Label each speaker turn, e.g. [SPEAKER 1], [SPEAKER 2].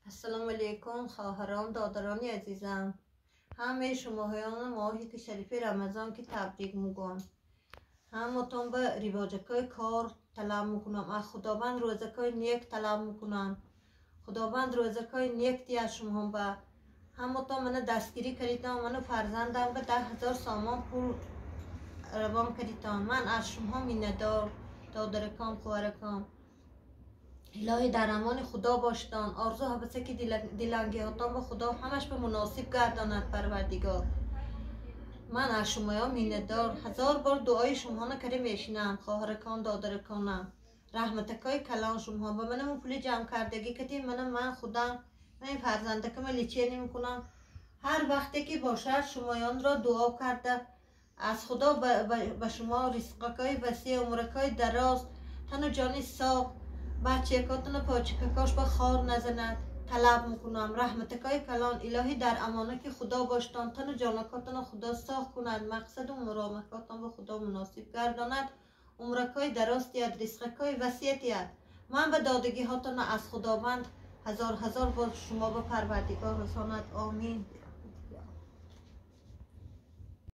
[SPEAKER 1] السلام علیکم خواهران دادرانی عزیزم، همه شماهایان ماهی که شریف رمضان که تبریک میگم. همتون به ریواجکای کار طلب میکنم، از خداوند روزکای نیک طلب میکنم. خداوند روزکای نیک دی از شما هم به همتون من دستگیری کردیدم، من فرزندم به 10,000 سامان پول روان کردیدم. من از شما میندار دادرکام خواهرکام. الهی در امان خدا باشتان، آرزو حبسه که دلانگیهاتان به خدا همش به مناسب گرداند پروردگار. من از شما میندار 1000 بار دعای شما نکره میشینم خواهرکان دادرکانم. رحمتکای کلان شما به من پول جمع کردگی کدیم. من خودم من فرزندکم لیچه نمی کنم. هر وقتی که باشد شمایان را دعا کرده از خدا به شما رزقکای وسیع عمرکای دراز تن و جانی ساق بچه کاتون پاچککاش با خار نزند طلب میکنم. رحمتکای کلان الهی در امانه که خدا باشتان، تن و جانکاتون خدا ساخت کند، مقصد و مرامکاتون به خدا مناسب گرداند، عمرکای دراز تید، رزقکای وسیع تید. من به دادگی هاتون از خداوند 1000 بار شما به پروردگار رساند. آمین.